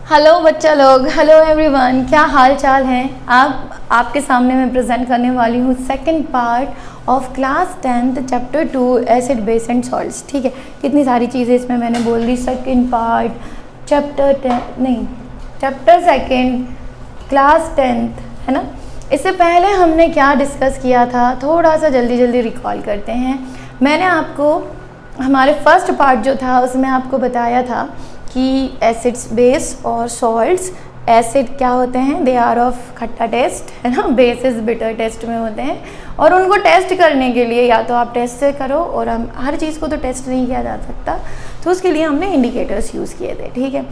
Hello बच्चा लोग, hello everyone, क्या हाल चाल है। आपके सामने मैं प्रेजेंट करने वाली हूँ second part of class 10th chapter 2 acid base and salts. ठीक है, कितनी सारी चीज़ें इसमें मैंने बोल दी। Second part chapter second class 10th है ना। इससे पहले हमने क्या डिस्कस किया था, थोड़ा सा जल्दी रिकॉल करते हैं। मैंने आपको हमारे फर्स्ट पार्ट जो था उसमें आपको बताया था कि एसिड्स बेस और सॉल्ट्स, एसिड क्या होते हैं, दे आर ऑफ खट्टा टेस्ट है ना, बेसिस बिटर टेस्ट में होते हैं। और उनको टेस्ट करने के लिए या तो आप टेस्ट से करो, और हम हर चीज़ को तो टेस्ट नहीं किया जा सकता, तो उसके लिए हमने इंडिकेटर्स यूज़ किए थे। ठीक है,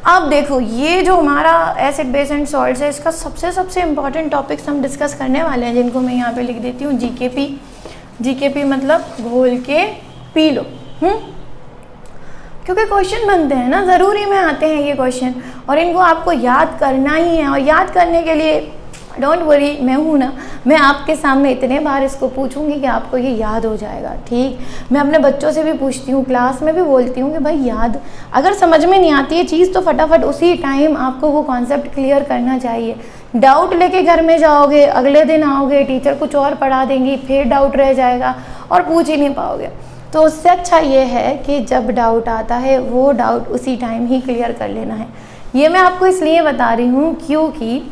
अब देखो ये जो हमारा एसिड बेस एंड सॉल्ट्स है, इसका सबसे इम्पॉर्टेंट टॉपिक्स हम डिस्कस करने वाले हैं, जिनको मैं यहाँ पे लिख देती हूँ जीकेपी मतलब घोल के पी लो। क्योंकि क्वेश्चन बनते हैं ना, ज़रूरी में आते हैं ये क्वेश्चन, और इनको आपको याद करना ही है। और याद करने के लिए डोंट वरी, मैं हूँ ना, मैं आपके सामने इतने बार इसको पूछूंगी कि आपको ये याद हो जाएगा। ठीक, मैं अपने बच्चों से भी पूछती हूँ, क्लास में भी बोलती हूँ कि भाई याद, अगर समझ में नहीं आती है चीज़ तो फटाफट उसी टाइम आपको वो कॉन्सेप्ट क्लियर करना चाहिए। डाउट लेके घर में जाओगे, अगले दिन आओगे, टीचर कुछ और पढ़ा देंगी, फिर डाउट रह जाएगा और पूछ ही नहीं पाओगे। तो उससे अच्छा ये है कि जब डाउट आता है वो डाउट उसी टाइम ही क्लियर कर लेना है। ये मैं आपको इसलिए बता रही हूँ क्योंकि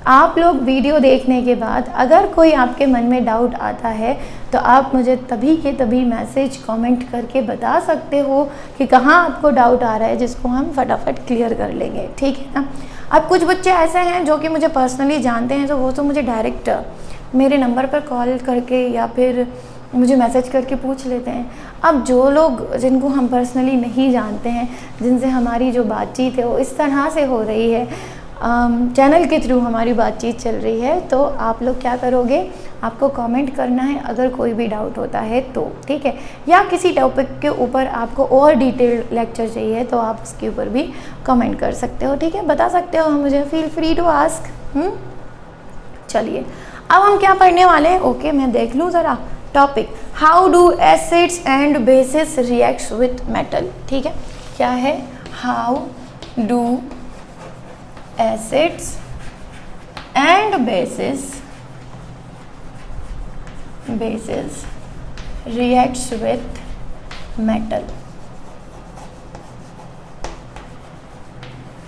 आप लोग वीडियो देखने के बाद अगर कोई आपके मन में डाउट आता है तो आप मुझे तभी के तभी मैसेज कमेंट करके बता सकते हो कि कहाँ आपको डाउट आ रहा है, जिसको हम फटाफट क्लियर कर लेंगे। ठीक है ना। अब कुछ बच्चे ऐसे हैं जो कि मुझे पर्सनली जानते हैं, तो वो तो मुझे डायरेक्ट मेरे नंबर पर कॉल करके या फिर मुझे मैसेज करके पूछ लेते हैं। अब जो लोग जिनको हम पर्सनली नहीं जानते हैं, जिनसे हमारी जो बातचीत है वो इस तरह से हो रही है, चैनल के थ्रू हमारी बातचीत चल रही है, तो आप लोग क्या करोगे, आपको कमेंट करना है अगर कोई भी डाउट होता है तो। ठीक है, या किसी टॉपिक के ऊपर आपको और डिटेल्ड लेक्चर चाहिए तो आप उसके ऊपर भी कमेंट कर सकते हो। ठीक है, बता सकते हो मुझे, फील फ्री टू आस्क। चलिए अब हम क्या पढ़ने वाले हैं। ओके, मैं देख लूँ ज़रा topic, how do acids and bases reacts with metal. ठीक है, क्या है, how do acids and bases reacts with metal.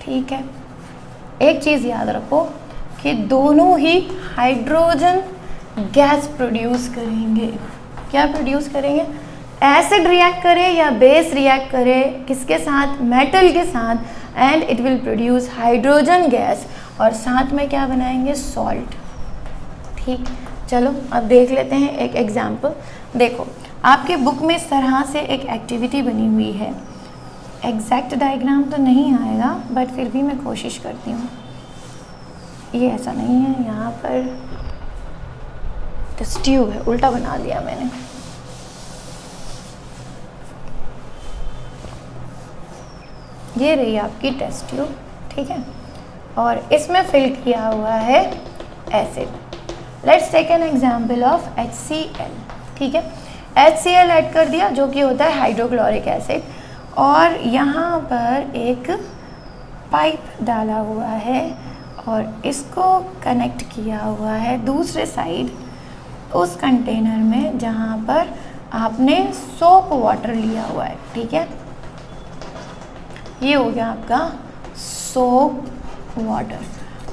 ठीक है, एक चीज़ याद रखो कि दोनों ही हाइड्रोजन गैस प्रोड्यूस करेंगे। क्या प्रोड्यूस करेंगे, एसिड रिएक्ट करे या बेस रिएक्ट करे, किसके साथ, मेटल के साथ, and it will produce hydrogen gas, और साथ में क्या बनाएंगे, सॉल्ट। ठीक, चलो अब देख लेते हैं एक एग्जाम्पल। देखो आपके बुक में इस तरह से एक एक्टिविटी बनी हुई है, एग्जैक्ट डायग्राम तो नहीं आएगा बट फिर भी मैं कोशिश करती हूँ। ये ऐसा नहीं है, यहाँ पर टेस्ट ट्यूब है, उल्टा बना दिया मैंने। ये रही आपकी टेस्ट ट्यूब। ठीक है, और इसमें फिल किया हुआ है acid. Let's take an example of HCl। ठीक है, HCl ऐड कर दिया जो कि होता है हाइड्रोक्लोरिक एसिड, और यहाँ पर एक पाइप डाला हुआ है और इसको कनेक्ट किया हुआ है दूसरे साइड उस कंटेनर में जहाँ पर आपने सोप वाटर लिया हुआ है। ठीक है, ये हो गया आपका सोप वाटर।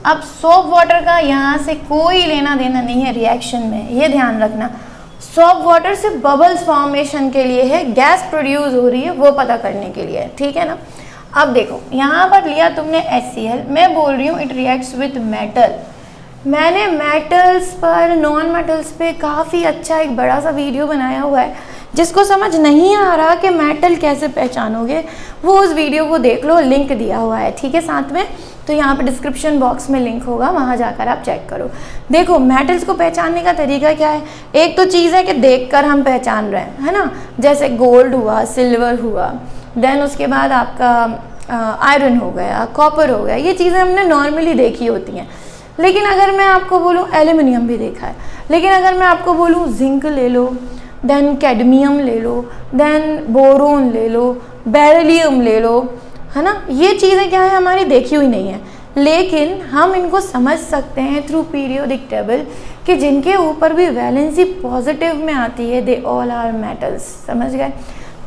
अब सोप वाटर का यहाँ से कोई लेना देना नहीं है रिएक्शन में, ये ध्यान रखना। सोप वाटर से बबल्स फॉर्मेशन के लिए है, गैस प्रोड्यूस हो रही है वो पता करने के लिए है। ठीक है ना। अब देखो यहाँ पर लिया तुमने HCl, मैं बोल रही हूँ इट रिएक्ट्स विथ मेटल। मैंने मेटल्स पर, नॉन मेटल्स पे काफ़ी अच्छा एक बड़ा सा वीडियो बनाया हुआ है। जिसको समझ नहीं आ रहा कि मेटल कैसे पहचानोगे, वो उस वीडियो को देख लो, लिंक दिया हुआ है। ठीक है, साथ में, तो यहाँ पे डिस्क्रिप्शन बॉक्स में लिंक होगा, वहाँ जाकर आप चेक करो। देखो मेटल्स को पहचानने का तरीका क्या है, एक तो चीज़ है कि देखकर हम पहचान रहे हैं, है ना, जैसे गोल्ड हुआ, सिल्वर हुआ, देन उसके बाद आपका आयरन हो गया, कॉपर हो गया, ये चीज़ें हमने नॉर्मली देखी होती हैं। लेकिन अगर मैं आपको बोलूँ, एल्यूमिनियम भी देखा है, लेकिन अगर मैं आपको बोलूँ जिंक ले लो, देन कैडमियम ले लो, देन बोरोन ले लो, बेरिलियम ले लो, है ना। ये चीज़ें क्या है हमारी देखी हुई नहीं है, लेकिन हम इनको समझ सकते हैं थ्रू पीरियोडिक टेबल कि जिनके ऊपर भी वैलेंसी पॉजिटिव में आती है दे ऑल आर मेटल्स। समझ गए?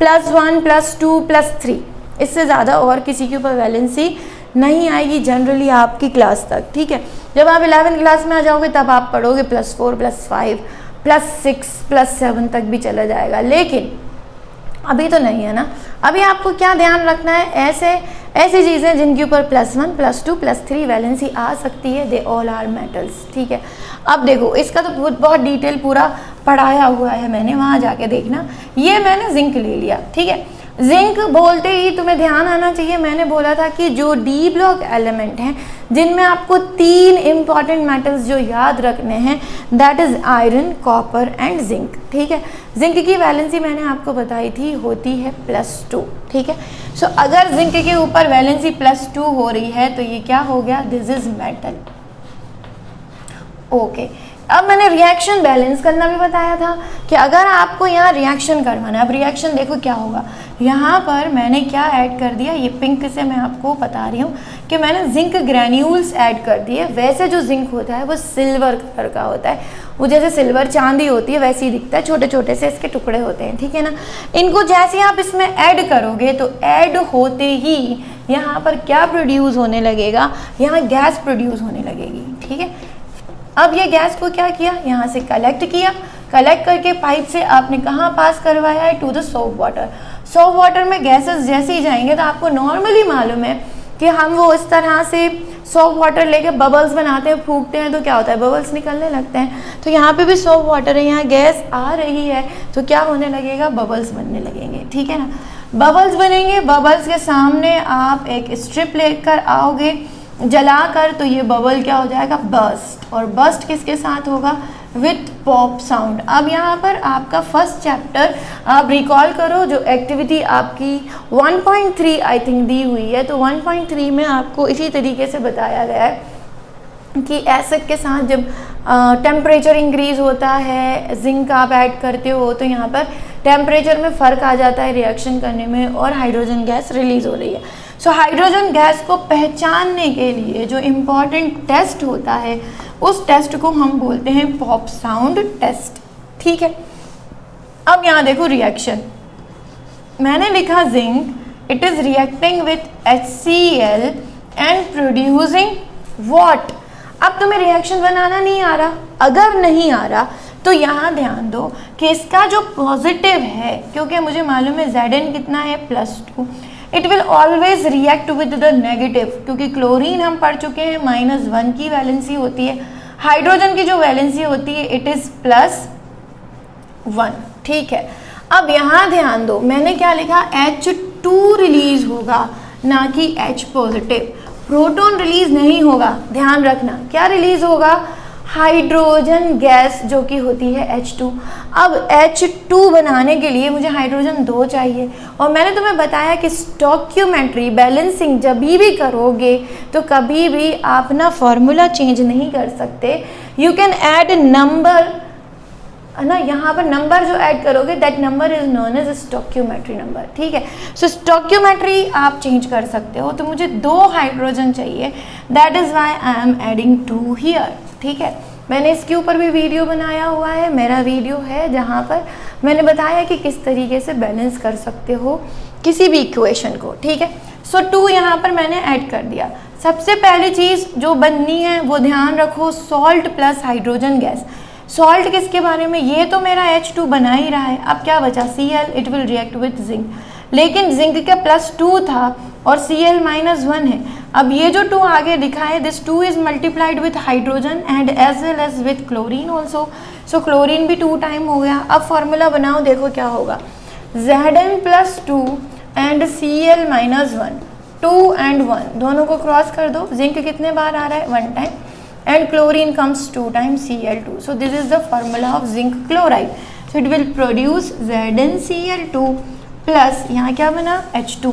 +1 +2 +3, इससे ज़्यादा और किसी के ऊपर वैलेंसी नहीं आएगी जनरली आपकी क्लास तक। ठीक है, जब आप 11th क्लास में आ जाओगे तब आप पढ़ोगे +4 +5 +6 +7 तक भी चला जाएगा, लेकिन अभी तो नहीं है ना। अभी आपको क्या ध्यान रखना है, ऐसी चीज़ें जिनके ऊपर +1 +2 +3 वैलेंसी आ सकती है दे ऑल आर मेटल्स। ठीक है, अब देखो इसका तो बहुत डिटेल पूरा पढ़ाया हुआ है मैंने, वहाँ जाके देखना। ये मैंने जिंक ले लिया। ठीक है, जिंक बोलते ही तुम्हें ध्यान आना चाहिए, मैंने बोला था कि जो डी ब्लॉक एलिमेंट हैं जिनमें आपको 3 इंपॉर्टेंट मेटल्स जो याद रखने हैं, that is iron, copper and zinc. ठीक है, जिंक की वैलेंसी मैंने आपको बताई थी होती है +2। ठीक है, सो अगर जिंक के ऊपर वैलेंसी +2 हो रही है तो ये क्या हो गया, दिस इज मेटल। ओके, अब मैंने रिएक्शन बैलेंस करना भी बताया था कि अगर आपको यहाँ रिएक्शन करवाना है, अब रिएक्शन देखो क्या होगा। यहाँ पर मैंने क्या ऐड कर दिया, ये पिंक से मैं आपको बता रही हूँ कि मैंने जिंक ग्रैन्यूल्स ऐड कर दिए। वैसे जो जिंक होता है वो सिल्वर कलर का होता है, वो जैसे सिल्वर चांदी होती है वैसे ही दिखता है, छोटे छोटे से इसके टुकड़े होते हैं। ठीक है ना, इनको जैसे आप इसमें ऐड करोगे तो ऐड होते ही यहाँ पर क्या प्रोड्यूस होने लगेगा, यहाँ गैस प्रोड्यूस होने लगेगी। ठीक है, अब ये गैस को क्या किया, यहाँ से कलेक्ट किया, कलेक्ट करके पाइप से आपने कहाँ पास करवाया है, to the soap water. Soap water में गैसेस जैसे ही जाएंगे तो आपको नॉर्मली मालूम है कि हम वो इस तरह से सोप वाटर लेके बबल्स बनाते हैं, फूकते हैं तो क्या होता है, बबल्स निकलने लगते हैं। तो यहाँ पे भी सोप वाटर है, यहाँ गैस आ रही है तो क्या होने लगेगा, बबल्स बनने लगेंगे। ठीक है ना, बबल्स बनेंगे, बबल्स के सामने आप एक स्ट्रिप लेकर आओगे जलाकर, तो ये बबल क्या हो जाएगा, बस्ट। और बस्ट किसके साथ होगा, विथ पॉप साउंड। अब यहाँ पर आपका फर्स्ट चैप्टर आप रिकॉल करो, जो एक्टिविटी आपकी 1.3 आई थिंक दी हुई है, तो 1.3 में आपको इसी तरीके से बताया गया है कि एसिड के साथ जब टेम्परेचर इंक्रीज होता है, जिंक आप ऐड करते हो तो यहाँ पर टेम्परेचर में फ़र्क आ जाता है रिएक्शन करने में और हाइड्रोजन गैस रिलीज हो रही है। सो हाइड्रोजन गैस को पहचानने के लिए जो इम्पॉर्टेंट टेस्ट होता है उस टेस्ट को हम बोलते हैं पॉप साउंड टेस्ट। ठीक है, अब यहाँ देखो रिएक्शन मैंने लिखा zinc, it is reacting with HCl and producing what. अब तुम्हें रिएक्शन बनाना नहीं आ रहा, अगर नहीं आ रहा तो यहाँ ध्यान दो कि इसका जो पॉजिटिव है, क्योंकि मुझे मालूम है Zn कितना है, +2, it will always react with the negative, क्योंकि क्लोरीन हम पढ़ चुके हैं -1 की वैलेंसी होती है, हाइड्रोजन की जो वैलेंसी होती है इट इज +1। ठीक है, अब यहाँ ध्यान दो मैंने क्या लिखा, H2 रिलीज होगा ना कि H पॉजिटिव, प्रोटॉन रिलीज नहीं होगा। ध्यान रखना क्या रिलीज होगा, हाइड्रोजन गैस जो कि होती है H2। अब H2 बनाने के लिए मुझे हाइड्रोजन 2 चाहिए, और मैंने तुम्हें बताया कि स्टोइकियोमेट्री बैलेंसिंग जब भी करोगे तो कभी भी आप ना फॉर्मूला चेंज नहीं कर सकते। यू कैन ऐड नंबर, है ना, यहाँ पर नंबर जो ऐड करोगे that number is known as stoichiometry number. ठीक है, सो स्टोइकियोमेट्री आप चेंज कर सकते हो, तो मुझे 2 हाइड्रोजन चाहिए, that is why I am adding 2 here. ठीक है, मैंने इसके ऊपर भी वीडियो बनाया हुआ है, मेरा वीडियो है जहाँ पर मैंने बताया कि किस तरीके से बैलेंस कर सकते हो किसी भी इक्वेशन को। ठीक है, सो 2 यहाँ पर मैंने ऐड कर दिया। सबसे पहली चीज़ जो बननी है वो ध्यान रखो, salt plus hydrogen gas. Salt किसके बारे में, ये तो मेरा H2 बना ही रहा है, अब क्या बचा, Cl, it will react with zinc, लेकिन जिंक का +2 था और Cl -1 है। अब ये जो 2 आगे दिखा है, this 2 is multiplied with hydrogen and as well as with chlorine also, so chlorine भी 2 टाइम हो गया। अब फॉर्मूला बनाओ, देखो क्या होगा, Zn +2 एंड Cl -1, 2 and 1 दोनों को क्रॉस कर दो, जिंक कितने बार आ रहा है, 1 time, and chlorine comes 2 times Cl2. So this is the formula of zinc chloride. So it will produce ZnCl2 plus यहाँ क्या बना, H2.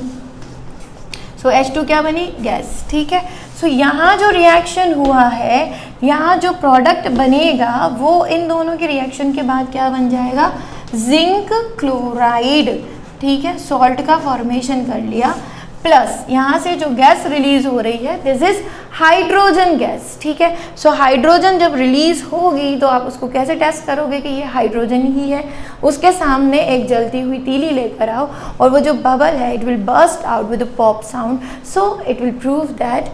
So H2 क्या बनी, गैस। ठीक है, so यहाँ जो रिएक्शन हुआ है, यहाँ जो प्रोडक्ट बनेगा वो इन दोनों के रिएक्शन के बाद क्या बन जाएगा, जिंक क्लोराइड। ठीक है, सॉल्ट का फॉर्मेशन कर लिया, प्लस यहाँ से जो गैस रिलीज हो रही है दिस इज हाइड्रोजन गैस, ठीक है। सो हाइड्रोजन जब रिलीज होगी तो आप उसको कैसे टेस्ट करोगे कि ये हाइड्रोजन ही है। उसके सामने एक जलती हुई तीली लेकर आओ और वो जो बबल है it will burst out with a pop sound, so it will prove that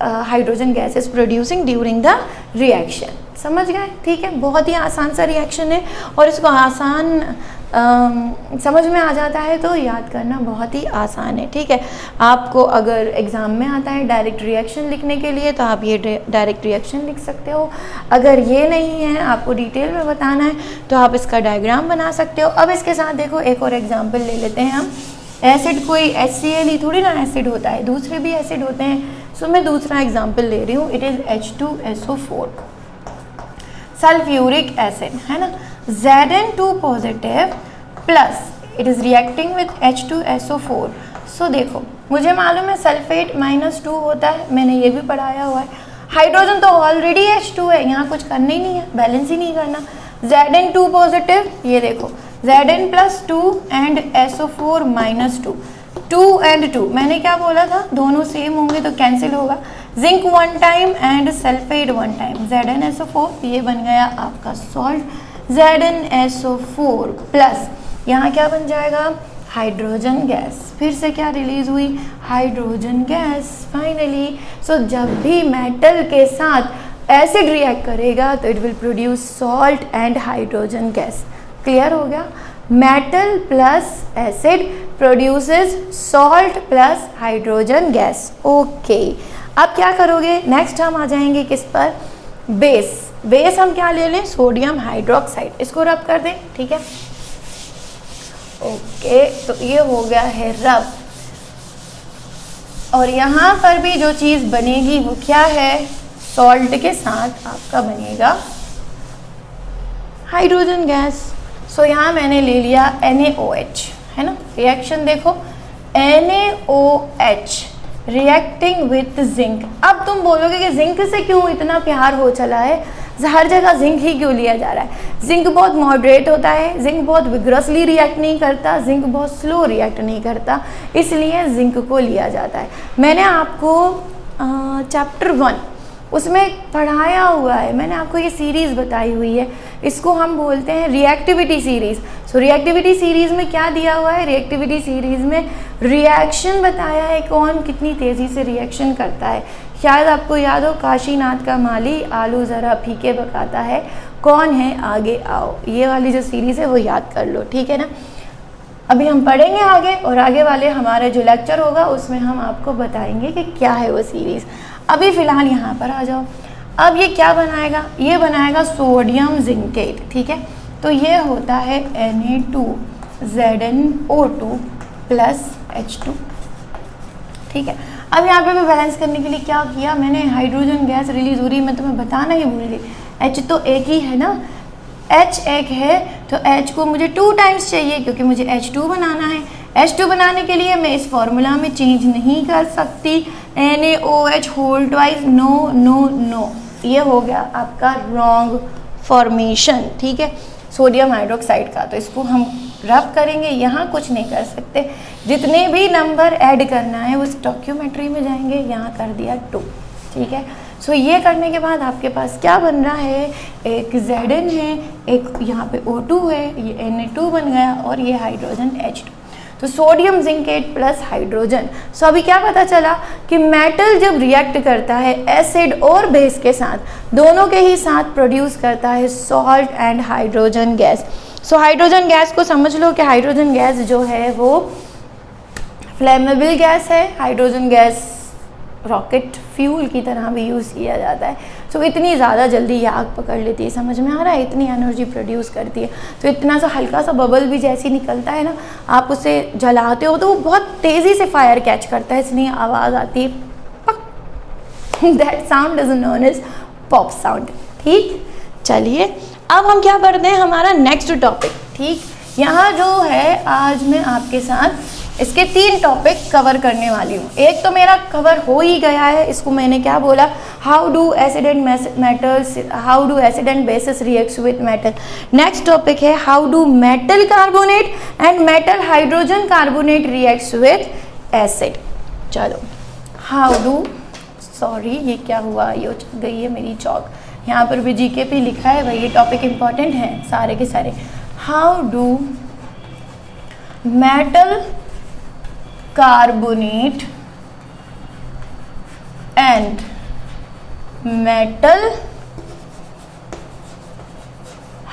hydrogen gas is producing during the reaction. समझ गए, ठीक है। बहुत ही आसान सा रिएक्शन है और इसको आसान समझ में आ जाता है तो याद करना बहुत ही आसान है, ठीक है। आपको अगर एग्ज़ाम में आता है डायरेक्ट रिएक्शन लिखने के लिए तो आप ये डायरेक्ट रिएक्शन लिख सकते हो। अगर ये नहीं है, आपको डिटेल में बताना है तो आप इसका डायग्राम बना सकते हो। अब इसके साथ देखो एक और एग्जाम्पल ले लेते हैं हम। एसिड कोई HCl ही थोड़ी ना एसिड होता है, दूसरे भी एसिड होते हैं। सो मैं दूसरा एग्जाम्पल ले रही हूँ, it is H2SO4 sulphuric acid, है ना। Zn2 positive plus it is reacting with H2SO4। सो देखो मुझे मालूम है सल्फेट -2 होता है, मैंने ये भी पढ़ाया हुआ है। हाइड्रोजन तो ऑलरेडी H2 है, यहाँ कुछ करना ही नहीं है, बैलेंस ही नहीं करना। Zn2 पॉजिटिव, ये देखो Zn+2 एंड SO4 -2, 2 and 2 मैंने क्या बोला था, दोनों सेम होंगे तो कैंसिल होगा। Zinc 1 time and sulphate 1 time, ZnSO4, ये बन गया आपका सॉल्ट ZnSO4 प्लस यहाँ क्या बन जाएगा, हाइड्रोजन गैस। फिर से क्या रिलीज हुई, हाइड्रोजन गैस फाइनली। सो जब भी मेटल के साथ एसिड रिएक्ट करेगा तो it will produce salt and hydrogen gas. Clear हो गया, metal plus acid produces salt plus hydrogen gas. Okay, अब क्या करोगे, नेक्स्ट हम आ जाएंगे किस पर, बेस। बेस हम क्या ले लें, सोडियम हाइड्रोक्साइड, इसको रब कर दें, ठीक है। ओके, तो ये हो गया है रब। और यहाँ पर भी जो चीज़ बनेगी वो क्या है, सॉल्ट के साथ आपका बनेगा हाइड्रोजन गैस। सो यहाँ मैंने ले लिया NaOH, है ना। रिएक्शन देखो, NaOH रिएक्टिंग विथ जिंक। अब तुम बोलोगे कि जिंक से क्यों इतना प्यार हो चला है, हर जगह जिंक ही क्यों लिया जा रहा है। जिंक बहुत मॉडरेट होता है, जिंक बहुत विग्रसली रिएक्ट नहीं करता, जिंक बहुत स्लो रिएक्ट नहीं करता, इसलिए जिंक को लिया जाता है। मैंने आपको चैप्टर 1 उसमें पढ़ाया हुआ है, मैंने आपको ये सीरीज़ बताई हुई है, इसको हम बोलते हैं रिएक्टिविटी सीरीज़। सो रिएक्टिविटी सीरीज़ में क्या दिया हुआ है, रिएक्टिविटी सीरीज़ में रिएक्शन बताया है, कौन कितनी तेज़ी से रिएक्शन करता है। शायद आपको याद हो, काशीनाथ का माली आलू ज़रा फीके पकाता है, कौन है आगे आओ, ये वाली जो सीरीज़ है वो याद कर लो, ठीक है ना। अभी हम पढ़ेंगे आगे, और आगे वाले हमारे जो लेक्चर होगा उसमें हम आपको बताएंगे कि क्या है वो सीरीज़। अभी फ़िलहाल यहाँ पर आ जाओ। अब ये क्या बनाएगा, ये बनाएगा सोडियम जिंकेट, ठीक है। तो ये होता है Na2ZnO2 प्लस H2, ठीक है। अब यहाँ पे भी बैलेंस करने के लिए क्या किया मैंने, हाइड्रोजन गैस रिलीज हो रही है, मैं तुम्हें बताना ही भूल गई। H तो एक ही है ना, H एक है तो H को मुझे 2 टाइम्स चाहिए क्योंकि मुझे H2 बनाना है। H2 बनाने के लिए मैं इस फॉर्मूला में चेंज नहीं कर सकती, NaOH whole twice, no no no, ये हो गया आपका रॉन्ग फॉर्मेशन, ठीक है, सोडियम हाइड्रोक्साइड का। तो इसको हम रब करेंगे, यहाँ कुछ नहीं कर सकते, जितने भी नंबर ऐड करना है उस डॉक्यूमेंट्री में जाएंगे, यहाँ कर दिया 2, ठीक है। सो ये करने के बाद आपके पास क्या बन रहा है, एक Zn है, एक यहाँ पे O2 है, ये Na2 बन गया और ये हाइड्रोजन H2। तो सोडियम जिंकेट प्लस हाइड्रोजन। सो अभी क्या पता चला कि मेटल जब रिएक्ट करता है एसिड और बेस के साथ, दोनों के ही साथ प्रोड्यूस करता है salt and hydrogen gas. So hydrogen gas को समझ लो कि हाइड्रोजन गैस जो है वो फ्लेमेबल गैस है। हाइड्रोजन गैस रॉकेट फ्यूल की तरह भी यूज़ किया जाता है। सो इतनी ज़्यादा जल्दी ये आग पकड़ लेती है, समझ में आ रहा है, इतनी एनर्जी प्रोड्यूस करती है। तो इतना सा हल्का सा बबल भी जैसे निकलता है ना, आप उसे जलाते हो तो वो बहुत तेज़ी से फायर कैच करता है, इसलिए आवाज़ आती है पक। That sound is known as pop sound, ठीक। चलिए अब हम क्या पढ़ते हैं, हमारा नेक्स्ट टॉपिक, ठीक। यहाँ जो है आज मैं आपके साथ इसके 3 टॉपिक कवर करने वाली हूँ। एक तो मेरा कवर हो ही गया है, इसको मैंने क्या बोला, how do acid and metals, how do acid and bases reacts with metal. Next topic है how do metal carbonate and metal hydrogen carbonate reacts with acid, चलो, हाउ डू, सॉरी ये क्या हुआ, ये उछल गई है मेरी चौक। यहाँ पर भी जीके पे लिखा है भाई, ये टॉपिक इंपॉर्टेंट है सारे के सारे। How do metal carbonate and metal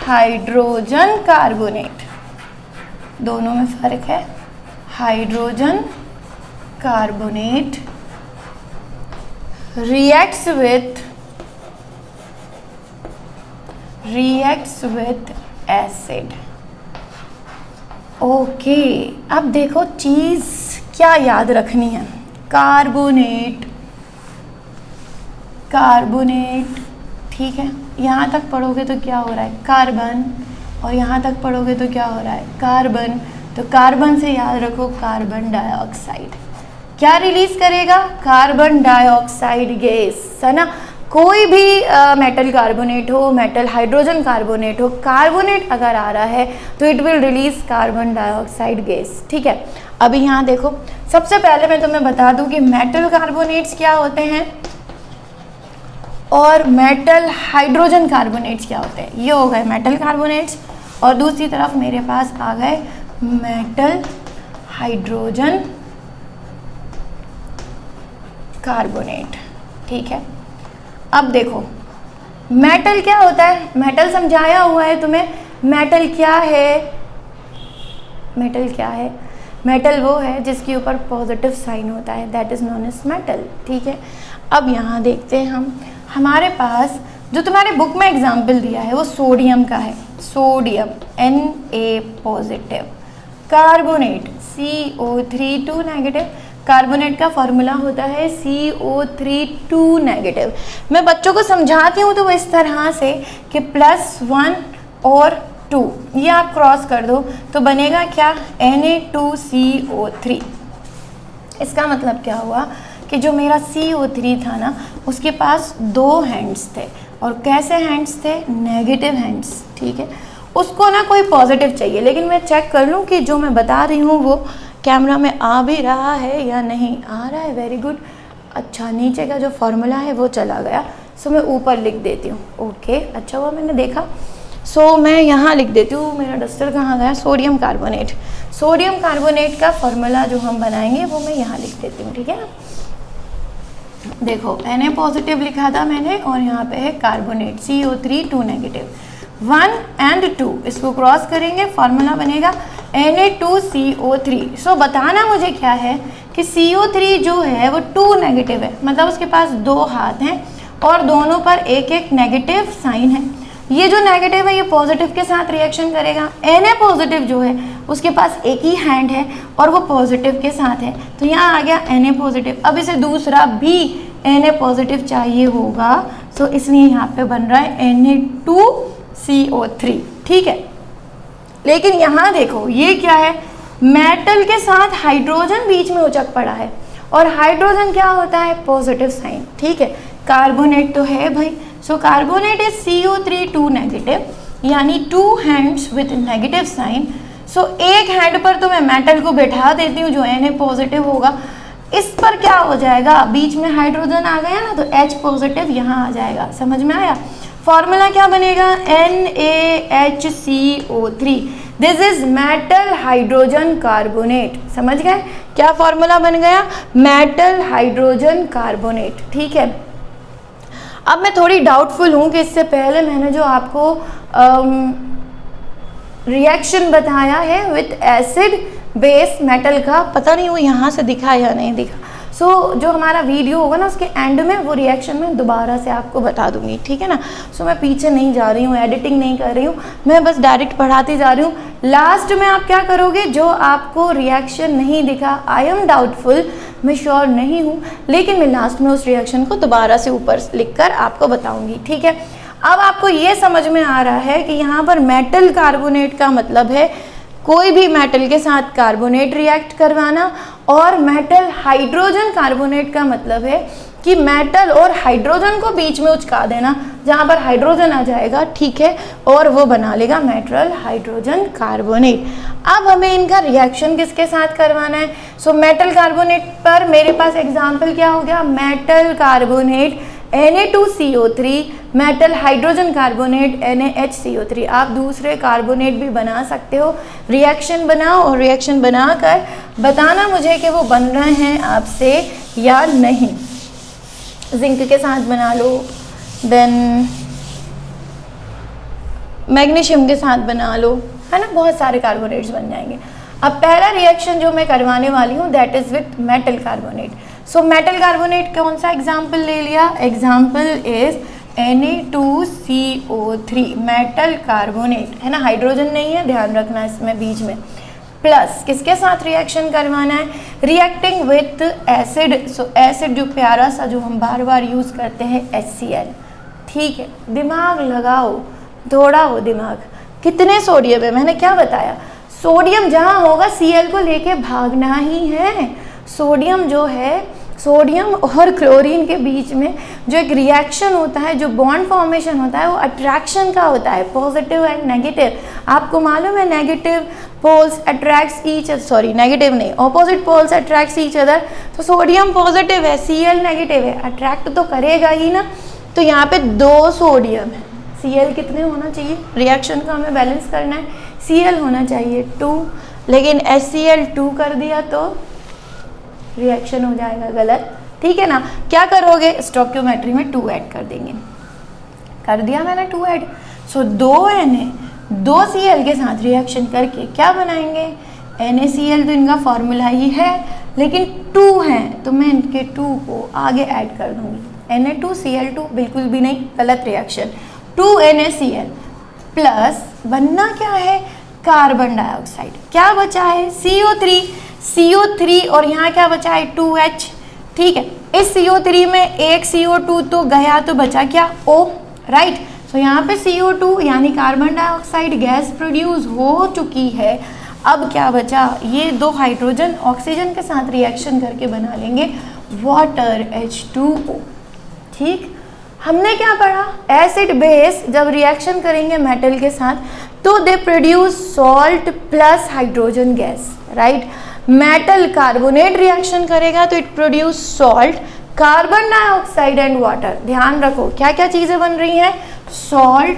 hydrogen carbonate, दोनों में फर्क है। Hydrogen carbonate reacts with acid। Okay, अब देखो चीज क्या याद रखनी है, कार्बोनेट, कार्बोनेट, ठीक है। यहाँ तक पढ़ोगे तो क्या हो रहा है, कार्बन, और यहाँ तक पढ़ोगे तो क्या हो रहा है, कार्बन। तो कार्बन से याद रखो कार्बन डाइऑक्साइड, क्या रिलीज करेगा, कार्बन डाइऑक्साइड गैस, है ना। कोई भी मेटल कार्बोनेट हो, मेटल हाइड्रोजन कार्बोनेट हो, कार्बोनेट अगर आ रहा है तो it will release carbon dioxide gas, ठीक है। अभी यहाँ देखो, सबसे पहले मैं तुम्हें बता दूं कि मेटल कार्बोनेट्स क्या होते हैं और मेटल हाइड्रोजन कार्बोनेट्स क्या होते हैं। ये हो गए मेटल कार्बोनेट्स और दूसरी तरफ मेरे पास आ गए मेटल हाइड्रोजन कार्बोनेट, ठीक है। अब देखो मेटल क्या होता है, मेटल समझाया हुआ है तुम्हें। मेटल क्या है, मेटल क्या है, मेटल वो है जिसके ऊपर पॉजिटिव साइन होता है, that is known as metal, ठीक है। अब यहाँ देखते हैं हम, हमारे पास जो तुम्हारे बुक में एग्जाम्पल दिया है वो सोडियम का है, sodium Na positive, carbonate CO3 2 negative. Carbonate का फॉर्मूला होता है CO3 2 नेगेटिव। मैं बच्चों को समझाती हूँ तो वो इस तरह से कि +1 और 2 ये आप क्रॉस कर दो तो बनेगा क्या, Na2CO3। इसका मतलब क्या हुआ कि जो मेरा CO3 था ना उसके पास 2 हैंड्स थे, और कैसे हैंड्स थे, नेगेटिव हैंड्स, ठीक है। उसको ना कोई पॉजिटिव चाहिए, लेकिन मैं चेक कर लूँ कि जो मैं बता रही हूँ वो कैमरा में आ भी रहा है या नहीं आ रहा है। वेरी गुड, अच्छा नीचे का जो फॉर्मूला है वो चला गया, सो मैं ऊपर लिख देती हूँ। ओके, अच्छा हुआ मैंने देखा। सो मैं यहाँ लिख देती हूँ, मेरा डस्टर कहाँ गया, सोडियम कार्बोनेट। सोडियम कार्बोनेट का फॉर्मूला जो हम बनाएंगे वो मैं यहाँ लिख देती हूँ, ठीक है। देखो Na पॉजिटिव लिखा था मैंने और यहाँ पे है कार्बोनेट CO3 2 नेगेटिव, 1 and 2 इसको क्रॉस करेंगे, फॉर्मूला बनेगा Na2CO3। सो बताना मुझे क्या है कि CO3 जो है वो 2 नेगेटिव है, मतलब उसके पास 2 हाथ हैं और दोनों पर एक एक नेगेटिव साइन है। ये जो नेगेटिव है ये पॉजिटिव के साथ रिएक्शन करेगा। Na पॉजिटिव जो है उसके पास एक ही हैंड है और वो पॉजिटिव के साथ है, तो यहाँ आ गया Na पॉजिटिव। अब इसे दूसरा भी Na पॉजिटिव चाहिए होगा, सो इसलिए यहाँ पे बन रहा है Na2CO3, ठीक है। लेकिन यहाँ देखो ये क्या है, मेटल के साथ हाइड्रोजन बीच में उचक पड़ा है, और हाइड्रोजन क्या होता है, पॉजिटिव साइन, ठीक है। कार्बोनेट तो है भाई, सो कार्बोनेट इज CO3 2 नेगेटिव, यानी 2 हैंड्स विथ नेगेटिव साइन। सो एक हैंड पर तो मैं मेटल को बैठा देती हूँ जो Na पॉजिटिव होगा, इस पर क्या हो जाएगा, बीच में हाइड्रोजन आ गया ना तो H पॉजिटिव यहाँ आ जाएगा, समझ में आया। फॉर्मूला क्या बनेगा, NaHCO3, this is metal hydrogen carbonate. समझ गए क्या फॉर्मूला बन गया, मेटल हाइड्रोजन कार्बोनेट, ठीक है। अब मैं थोड़ी डाउटफुल हूँ कि इससे पहले मैंने जो आपको रिएक्शन बताया है विथ एसिड बेस मेटल का, पता नहीं वो यहाँ से दिखा या नहीं दिखा। सो जो हमारा वीडियो होगा ना उसके एंड में वो रिएक्शन मैं दोबारा से आपको बता दूंगी, ठीक है ना। सो मैं पीछे नहीं जा रही हूँ, एडिटिंग नहीं कर रही हूँ, मैं बस डायरेक्ट पढ़ाती जा रही हूँ। लास्ट में आप क्या करोगे, जो आपको रिएक्शन नहीं दिखा, आई एम डाउटफुल, मैं श्योर नहीं हूँ, लेकिन मैं लास्ट में उस रिएक्शन को दोबारा से ऊपर लिखकर आपको बताऊँगी, ठीक है। अब आपको ये समझ में आ रहा है कि यहाँ पर मेटल कार्बोनेट का मतलब है कोई भी मेटल के साथ कार्बोनेट रिएक्ट करवाना, और मेटल हाइड्रोजन कार्बोनेट का मतलब है कि मेटल और हाइड्रोजन को बीच में उचका देना, जहाँ पर हाइड्रोजन आ जाएगा, ठीक है, और वो बना लेगा मेटल हाइड्रोजन कार्बोनेट। अब हमें इनका रिएक्शन किसके साथ करवाना है? सो मेटल कार्बोनेट पर मेरे पास एग्जाम्पल क्या हो गया? Metal carbonate Na2CO3, metal hydrogen carbonate NaHCO3। आप दूसरे कार्बोनेट भी बना सकते हो। रिएक्शन बनाओ और रिएक्शन बनाकर बताना मुझे कि वो बन रहे हैं आपसे या नहीं। जिंक के साथ बना लो, देन मैग्नीशियम के साथ बना लो, है ना, बहुत सारे कार्बोनेट्स बन जाएंगे। अब पहला रिएक्शन जो मैं करवाने वाली हूँ that is with metal carbonate. So metal carbonate कौन सा एग्जाम्पल ले लिया? Example is Na2CO3 metal carbonate, है ना, हाइड्रोजन नहीं है, ध्यान रखना इसमें बीच में। प्लस किसके साथ रिएक्शन करवाना है? Reacting with acid. So acid जो प्यारा सा जो हम बार बार यूज करते हैं HCl, ठीक है। दिमाग लगाओ, दौड़ाओ दिमाग। कितने सोडियम है? मैंने क्या बताया? सोडियम जहाँ होगा Cl को लेके भागना ही है। सोडियम जो है, सोडियम और क्लोरीन के बीच में जो एक रिएक्शन होता है, जो बॉन्ड फॉर्मेशन होता है, वो अट्रैक्शन का होता है, पॉजिटिव एंड नेगेटिव। आपको मालूम है negative poles attracts each, sorry negative नहीं, opposite poles attracts each other. तो सोडियम पॉजिटिव है, Cl नेगेटिव है, अट्रैक्ट तो करेगा ही ना। तो यहाँ पे 2 सोडियम है, Cl कितने होना चाहिए? रिएक्शन को हमें बैलेंस करना है, Cl होना चाहिए 2, लेकिन HCl 2 कर दिया तो रिएक्शन हो जाएगा गलत, ठीक है ना। क्या करोगे? स्टोइकियोमेट्री में 2 ऐड कर देंगे। कर दिया मैंने 2 ऐड। सो 2 Na 2 Cl के साथ रिएक्शन करके क्या बनाएंगे? NaCl तो इनका फॉर्मूला ही है, लेकिन 2 हैं तो मैं इनके 2 को आगे ऐड कर दूंगी। Na2Cl2 बिल्कुल भी नहीं, गलत रिएक्शन। 2 NaCl प्लस बनना क्या है? Carbon dioxide. क्या बचा है? CO3 और यहाँ क्या बचा है? 2H, ठीक है। इस CO3 में एक CO2 तो गया, तो बचा क्या? O, right. सो यहाँ पे CO2 यानी कार्बन डाइऑक्साइड गैस प्रोड्यूस हो चुकी है। अब क्या बचा? ये 2 हाइड्रोजन ऑक्सीजन के साथ रिएक्शन करके बना लेंगे वाटर H2O, ठीक। हमने क्या पढ़ा? एसिड बेस जब रिएक्शन करेंगे मेटल के साथ तो they produce salt plus hydrogen gas, right. Metal carbonate reaction करेगा तो it produce salt, carbon dioxide and water. ध्यान रखो क्या क्या चीजें बन रही हैं? Salt,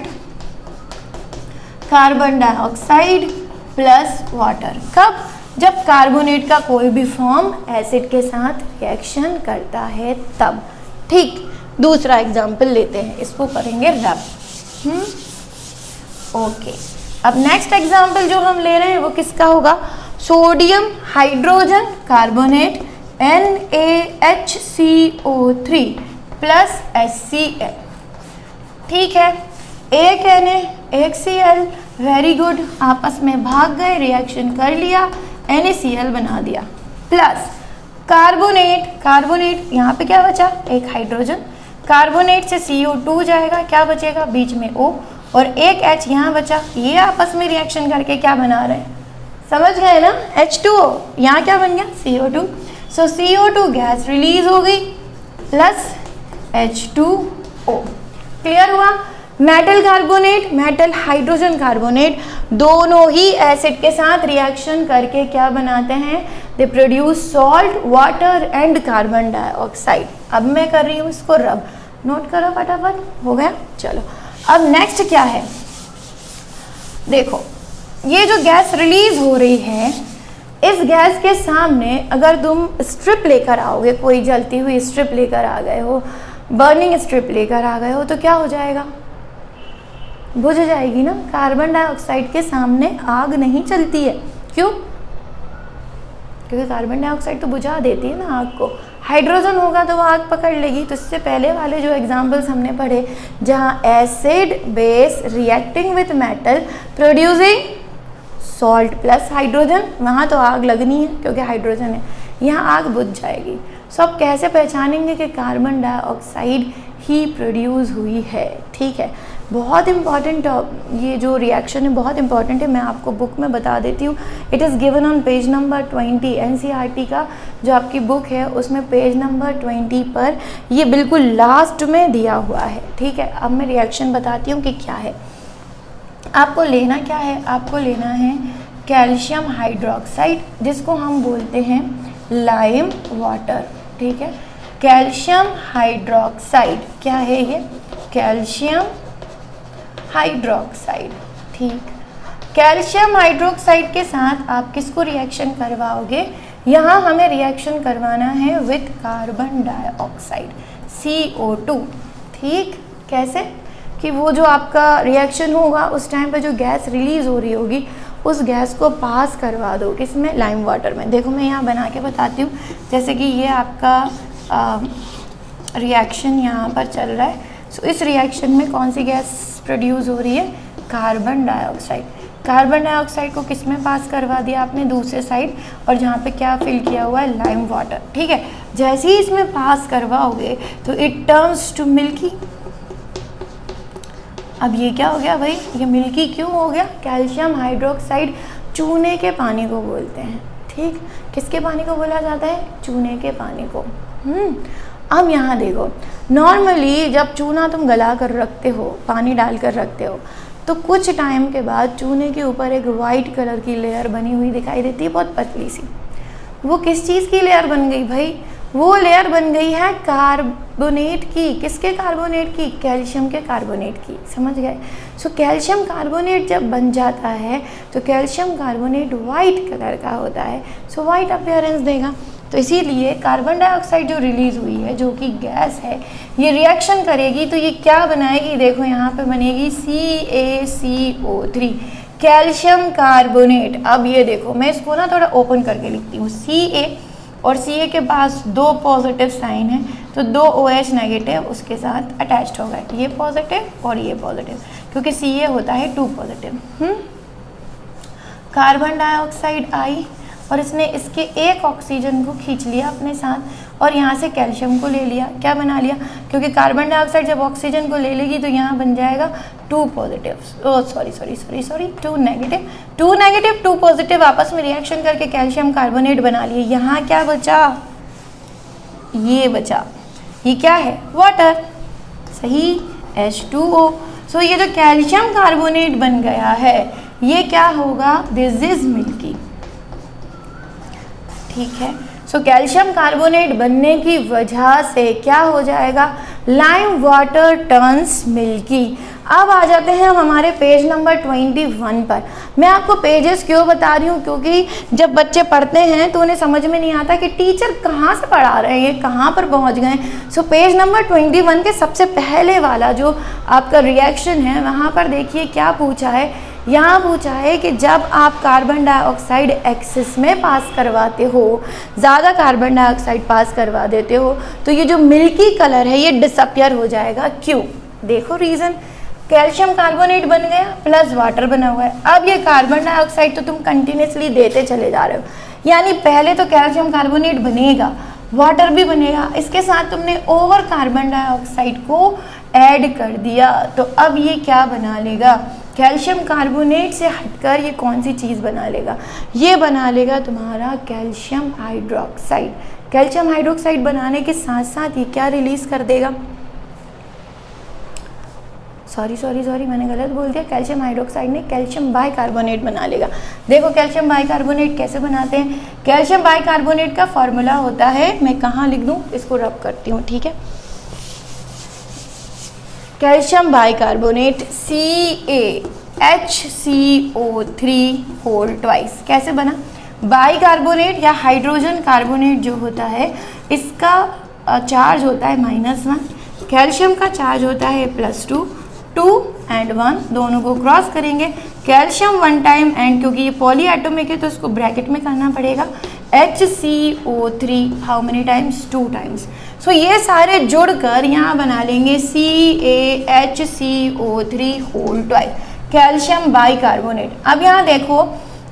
carbon dioxide plus water. कब? जब कार्बोनेट का कोई भी फॉर्म एसिड के साथ रिएक्शन करता है तब, ठीक। दूसरा एग्जाम्पल लेते हैं, इसको करेंगे रब। ओके, अब नेक्स्ट एग्जाम्पल जो हम ले रहे हैं वो किसका होगा? Sodium hydrogen carbonate NaHCO3 plus HCl, ठीक है। एक Na एक Cl, वेरी गुड, आपस में भाग गए, रिएक्शन कर लिया, NaCl बना दिया, प्लस कार्बोनेट यहाँ पे क्या बचा? एक हाइड्रोजन, कार्बोनेट से CO2 जाएगा, क्या बचेगा? बीच में O, और एक H यहाँ बचा। ये आपस में रिएक्शन करके क्या बना रहे हैं? समझ गए ना? H2O, यहाँ क्या बन गया? CO2। सो CO2 गैस रिलीज हो गई प्लस H2O। क्लियर हुआ? Metal carbonate, metal hydrogen carbonate दोनों ही एसिड के साथ रिएक्शन करके क्या बनाते हैं? They produce salt, water and carbon dioxide. अब मैं कर रही हूँ इसको रब, नोट करो फटाफट, हो गया? चलो अब नेक्स्ट क्या है? देखो ये जो गैस रिलीज हो रही है, इस गैस के सामने अगर तुम स्ट्रिप लेकर आओगे, कोई जलती हुई स्ट्रिप लेकर आ गए हो, बर्निंग स्ट्रिप लेकर आ गए हो, तो क्या हो जाएगा? बुझ जाएगी ना। कार्बन डाइऑक्साइड के सामने आग नहीं चलती है, क्यों? क्योंकि कार्बन डाइऑक्साइड तो बुझा देती है ना आग को। हाइड्रोजन होगा तो वो आग पकड़ लेगी। तो इससे पहले वाले जो एग्जांपल्स हमने पढ़े, जहाँ acid base reacting with metal producing salt plus hydrogen, वहाँ तो आग लगनी है क्योंकि हाइड्रोजन है, यहाँ आग बुझ जाएगी। सो अब कैसे पहचानेंगे कि कार्बन डाइऑक्साइड ही प्रोड्यूस हुई है? ठीक है, बहुत इंपॉर्टेंट ये जो रिएक्शन है बहुत इंपॉर्टेंट है, मैं आपको बुक में बता देती हूँ। It is given on page number 20 NCERT का जो आपकी बुक है उसमें पेज नंबर 20 पर ये बिल्कुल लास्ट में दिया हुआ है, ठीक है। अब मैं रिएक्शन बताती हूँ कि क्या है। आपको लेना क्या है, आपको लेना है कैल्शियम हाइड्रोक्साइड जिसको हम बोलते हैं लाइम वाटर, ठीक है। कैल्शियम हाइड्रोक्साइड क्या है ये, कैल्शियम हाइड्रोक्साइड, ठीक। कैल्शियम हाइड्रोक्साइड के साथ आप किसको रिएक्शन करवाओगे, यहाँ हमें रिएक्शन करवाना है विथ कार्बन डाइऑक्साइड CO2, ठीक। कैसे कि वो जो आपका रिएक्शन होगा उस टाइम पे जो गैस रिलीज़ हो रही होगी उस गैस को पास करवा दो किसमें, लाइम वाटर में। देखो मैं यहाँ बना के बताती हूँ, जैसे कि ये आपका रिएक्शन यहाँ पर चल रहा है। सो इस रिएक्शन में कौन सी गैस प्रोड्यूस हो रही है, कार्बन डाइऑक्साइड। कार्बन डाइऑक्साइड को किस में पास करवा दिया आपने, दूसरे साइड, और जहाँ पे क्या फिल किया हुआ है, लाइम वाटर, ठीक है। जैसे ही इसमें पास करवाओगे तो इट टर्न्स टू मिल्की। अब ये क्या हो गया भाई, ये मिल्की क्यों हो गया, कैल्शियम हाइड्रोक्साइड चूने के पानी को बोलते हैं, ठीक। किसके पानी को बोला जाता है, चूने के पानी को। अब यहाँ देखो, नॉर्मली जब चूना तुम गला कर रखते हो, पानी डाल कर रखते हो, तो कुछ टाइम के बाद चूने के ऊपर एक वाइट कलर की लेयर बनी हुई दिखाई देती है, बहुत पतली सी। वो किस चीज़ की लेयर बन गई भाई, वो लेयर बन गई है कार्बोनेट की। किसके कार्बोनेट की, कैल्शियम के कार्बोनेट की, समझ गए। सो कैल्शियम कार्बोनेट जब बन जाता है तो कैल्शियम कार्बोनेट वाइट कलर का होता है, सो वाइट अपीयरेंस देगा। तो इसीलिए कार्बन डाइऑक्साइड जो रिलीज़ हुई है, जो कि गैस है, ये रिएक्शन करेगी तो ये क्या बनाएगी, देखो यहाँ पे बनेगी CaCO3, कैल्शियम कार्बोनेट। अब ये देखो मैं इसको ना थोड़ा ओपन करके लिखती हूँ, Ca और Ca के पास 2 पॉजिटिव साइन है तो 2 OH नेगेटिव उसके साथ अटैच्ड होगा, ये पॉजिटिव और ये पॉजिटिव, क्योंकि Ca होता है 2 पॉजिटिव। कार्बन डाइऑक्साइड आई और इसने इसके एक ऑक्सीजन को खींच लिया अपने साथ और यहाँ से कैल्शियम को ले लिया, क्या बना लिया, क्योंकि कार्बन डाइऑक्साइड जब ऑक्सीजन को ले लेगी तो यहाँ बन जाएगा 2 positive, sorry 2 negative, 2 negative 2 positive आपस में रिएक्शन करके कैल्शियम कार्बोनेट बना लिए। यहाँ क्या बचा, ये बचा, ये क्या है, वाटर, सही, H2O। सो ये जो कैल्शियम कार्बोनेट बन गया है ये क्या होगा, दिस इज मिल्की, ठीक है। सो कैल्शियम कार्बोनेट बनने की वजह से क्या हो जाएगा, लाइम वाटर टर्न्स मिल्की। अब आ जाते हैं हम हमारे पेज नंबर 21 पर। मैं आपको पेजेस क्यों बता रही हूँ, क्योंकि जब बच्चे पढ़ते हैं तो उन्हें समझ में नहीं आता कि टीचर कहाँ से पढ़ा रहे हैं, कहाँ पर पहुँच गए। सो पेज नंबर 21 के सबसे पहले वाला जो आपका रिएक्शन है वहाँ पर देखिए क्या पूछा है। यहाँ पूछा है कि जब आप कार्बन डाइऑक्साइड एक्सेस में पास करवाते हो, ज़्यादा कार्बन डाइऑक्साइड पास करवा देते हो, तो ये जो मिल्की कलर है ये डिसअपियर हो जाएगा। क्यों, देखो रीज़न, कैल्शियम कार्बोनेट बन गया प्लस वाटर बना हुआ है। अब ये कार्बन डाइऑक्साइड तो तुम कंटिन्यूसली देते चले जा रहे हो, यानी पहले तो कैल्शियम कार्बोनेट बनेगा, वाटर भी बनेगा, इसके साथ तुमने और कार्बन डाइऑक्साइड को ऐड कर दिया, तो अब ये क्या बना लेगा, कैल्शियम कार्बोनेट से हटकर ये कौन सी चीज़ बना लेगा, ये बना लेगा तुम्हारा कैल्शियम हाइड्रोक्साइड। कैल्शियम हाइड्रोक्साइड बनाने के साथ साथ ये क्या रिलीज़ कर देगा, सॉरी मैंने गलत बोल दिया, कैल्शियम हाइड्रोक्साइड ने कैल्शियम बाइकार्बोनेट बना लेगा। देखो कैल्शियम बाइकार्बोनेट कैसे बनाते हैं, कैल्शियम बाइकार्बोनेट का फॉर्मूला होता है, मैं कहाँ लिख दूँ, इसको रब करती हूँ, ठीक है। Calcium bicarbonate CaHCO3 whole twice, कैसे बना, बाइकार्बोनेट या हाइड्रोजन कार्बोनेट जो होता है इसका चार्ज होता है -1, कैल्शियम का चार्ज होता है +2, 2 and 1 दोनों को क्रॉस करेंगे, कैल्शियम 1 टाइम एंड क्योंकि ये पॉली एटॉमिक है तो इसको ब्रैकेट में करना पड़ेगा, HCO3 how many times, 2 times. So ये सारे जुड़कर यहाँ बना लेंगे CaHCO3 whole twice, calcium bicarbonate. अब यहाँ देखो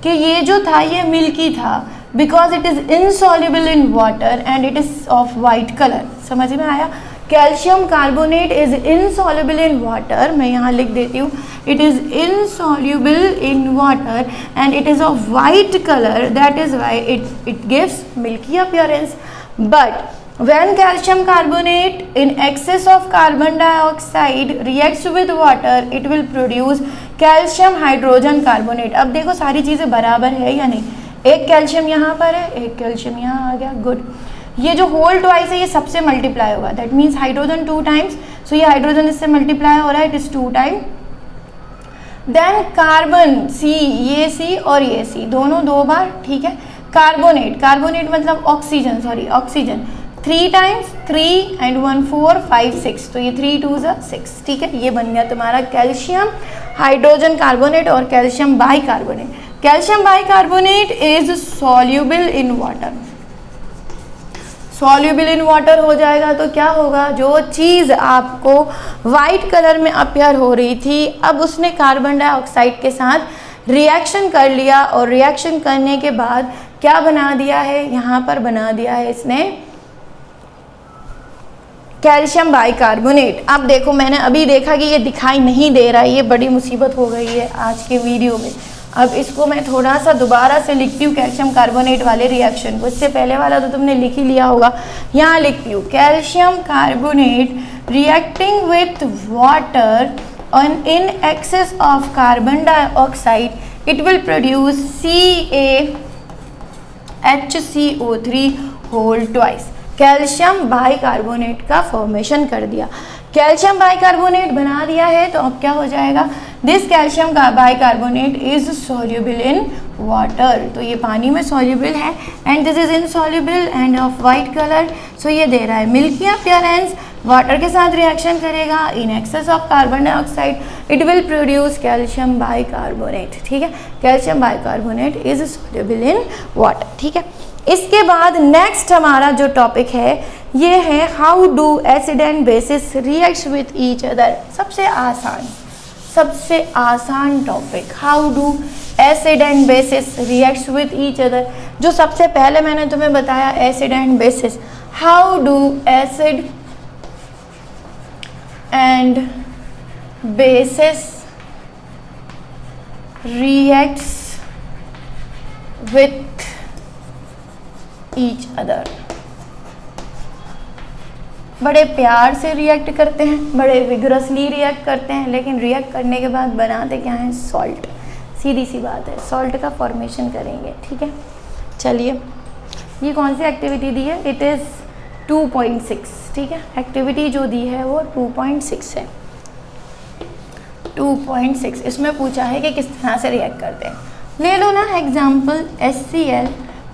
कि ये जो था ये मिल्की था because it is insoluble in water and it is of white colour, समझ में आया। Calcium carbonate is insoluble in water, मैं यहाँ लिख देती हूँ, it is insoluble in water and it is of white colour, that is why it gives milky appearance. But when calcium carbonate in excess of carbon dioxide reacts with water, it will produce calcium hydrogen carbonate. अब देखो सारी चीज़ें बराबर है या नहीं, एक calcium यहाँ पर है, एक कैल्शियम यहाँ आ गया, गुड. ये जो होल ट्वाइस है ये सबसे मल्टीप्लाई होगा, that means hydrogen 2 times, so ये हाइड्रोजन इससे मल्टीप्लाई हो रहा है, it is 2 time. Then carbon C, ये सी और ये सी दोनों 2 बार, ठीक है. कार्बोनेट, कार्बोनेट मतलब oxygen, sorry oxygen 3 times, 3 and 1 4 5 6, तो ये 3 2 6, ठीक है. ये बन गया तुम्हारा कैल्शियम हाइड्रोजन कार्बोनेट और calcium bicarbonate. Calcium bicarbonate is soluble in water. Soluble in water हो जाएगा तो क्या होगा, जो चीज़ आपको वाइट कलर में अपीयर हो रही थी, अब उसने कार्बन डाइऑक्साइड के साथ रिएक्शन कर लिया और रिएक्शन करने के बाद क्या बना दिया है, यहाँ पर बना दिया है इसने कैल्शियम बाइकार्बोनेट. अब देखो मैंने अभी देखा कि ये दिखाई नहीं दे रहा है, ये बड़ी मुसीबत हो गई है आज के वीडियो में. अब इसको मैं थोड़ा सा दोबारा से लिखती हूँ कैल्शियम कार्बोनेट वाले रिएक्शन को, इससे पहले वाला तो तुमने लिख ही लिया होगा. यहाँ लिखती हूँ calcium carbonate reacting with water on in excess of carbon dioxide it will produce CaHCO3 whole twice. Calcium bicarbonate का फॉर्मेशन कर दिया, कैल्शियम बाइकार्बोनेट बना दिया है, तो अब क्या हो जाएगा, this calcium bicarbonate is soluble in water, तो ये पानी में सॉल्युबल है and this is insoluble and of white colour, so ये दे रहा है मिल्की अपीयरेंस. वाटर के साथ रिएक्शन करेगा, इन excess of carbon dioxide it will produce calcium bicarbonate, ठीक है. Calcium bicarbonate is soluble in water, ठीक है. इसके बाद नेक्स्ट हमारा जो टॉपिक है ये है how do acid and basis react with each other. सबसे आसान topic, how do acid and basis react with each other. जो सबसे पहले मैंने तुम्हें बताया acid and basis, how do acid and bases reacts with each other. बड़े प्यार से रिएक्ट करते हैं, बड़े विगरसली रिएक्ट करते हैं, लेकिन रिएक्ट करने के बाद बनाते क्या हैं, सॉल्ट. सीधी सी बात है, सॉल्ट का फॉर्मेशन करेंगे, ठीक है. चलिए ये कौन सी एक्टिविटी दी है, इट इज़ 2.6, ठीक है. एक्टिविटी जो दी है वो 2.6 है. 2.6 इसमें पूछा है कि किस तरह से रिएक्ट करते हैं. ले लो ना एग्जाम्पल, HCl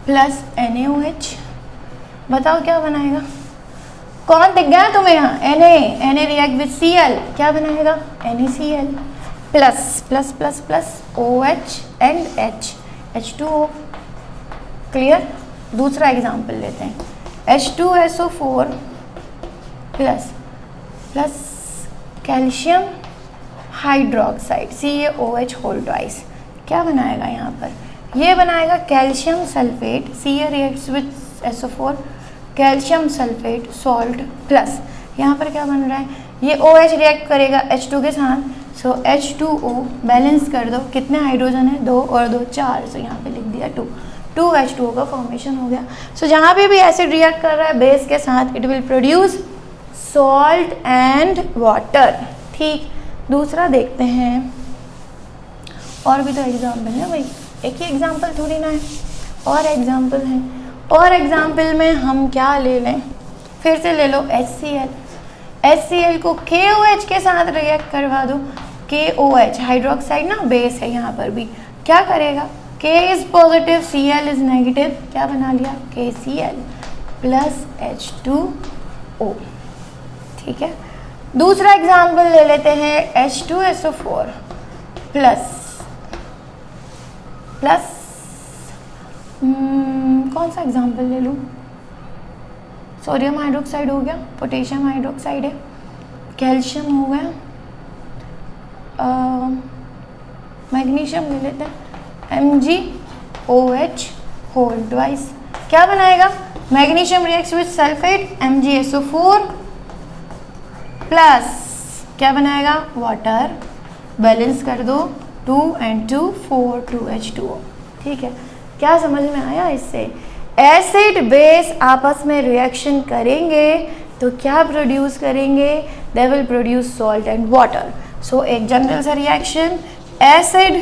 प्लस NaOH, बताओ क्या बनाएगा, कौन दिख गया तुम्हें यहाँ, Na रिएक्ट विथ Cl, क्या बनाएगा NaCl plus plus plus plus OH and H, H2O. Clear. दूसरा एग्जाम्पल लेते हैं, H2SO4 plus plus calcium hydroxide CaOH whole twice, क्या बनाएगा यहाँ पर, ये बनाएगा calcium sulphate, Ca reacts with SO4, calcium sulphate salt plus यहाँ पर क्या बन रहा है, ये OH रिएक्ट करेगा H2 के साथ, सो H2O बैलेंस कर दो, कितने हाइड्रोजन है, 2 और 2 4, सो यहाँ पे लिख दिया 2 H2O का फॉर्मेशन हो गया. सो जहाँ पे भी एसिड रिएक्ट कर रहा है बेस के साथ it will produce salt and water, ठीक. दूसरा देखते हैं, और भी तो एग्जाम्पल है भाई, एक ही एग्जाम्पल थोड़ी ना है, और एग्जाम्पल हैं. और एग्जाम्पल में हम क्या ले लें, फिर से ले लो HCl को KOH के साथ रिएक्ट करवा दो. KOH हाइड्रोक्साइड ना, बेस है यहाँ पर भी, क्या करेगा, K is positive Cl is negative, क्या बना लिया KCl प्लस H2O, ठीक है. दूसरा एग्जाम्पल ले लेते हैं, H2SO4 प्लस कौन सा एग्जाम्पल ले लूँ, सोडियम हाइड्रोक्साइड हो गया, पोटेशियम हाइड्रोक्साइड है, कैल्शियम हो गया, मैग्नीशियम ले लेते हैं MgOH होल ट्वाइस, क्या बनाएगा, magnesium reacts with sulphate MgSO4 plus क्या बनाएगा, वाटर, बैलेंस कर दो 2 and 2 4 2H2O। ठीक है, क्या समझ में आया इससे? एसिड बेस आपस में रिएक्शन करेंगे तो क्या प्रोड्यूस करेंगे, they will produce salt and water. So एक जनरल सा reaction, acid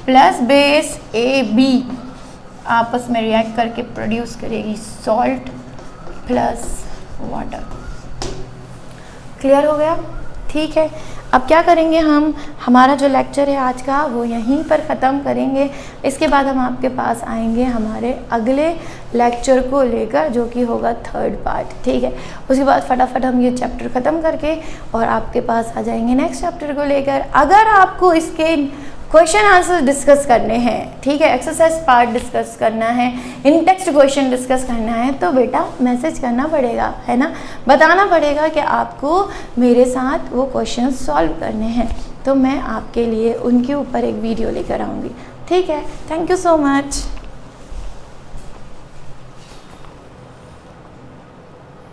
plus base AB आपस में रिएक्ट करके प्रोड्यूस करेगी सॉल्ट प्लस वाटर। क्लियर हो गया? ठीक है, अब क्या करेंगे हम, हमारा जो लेक्चर है आज का वो यहीं पर ख़त्म करेंगे। इसके बाद हम आपके पास आएंगे हमारे अगले लेक्चर को लेकर, जो कि होगा 3rd पार्ट। ठीक है, उसके बाद फटाफट हम ये चैप्टर ख़त्म करके और आपके पास आ जाएंगे नेक्स्ट चैप्टर को लेकर। अगर आपको इसके क्वेश्चन आंसर डिस्कस करने हैं, ठीक है, एक्सरसाइज पार्ट डिस्कस करना है, इन टेक्स्ट क्वेश्चन डिस्कस करना है, तो बेटा मैसेज करना पड़ेगा, है ना, बताना पड़ेगा कि आपको मेरे साथ वो क्वेश्चन सॉल्व करने हैं, तो मैं आपके लिए उनके ऊपर एक वीडियो लेकर आऊँगी। ठीक है, थैंक यू सो मच।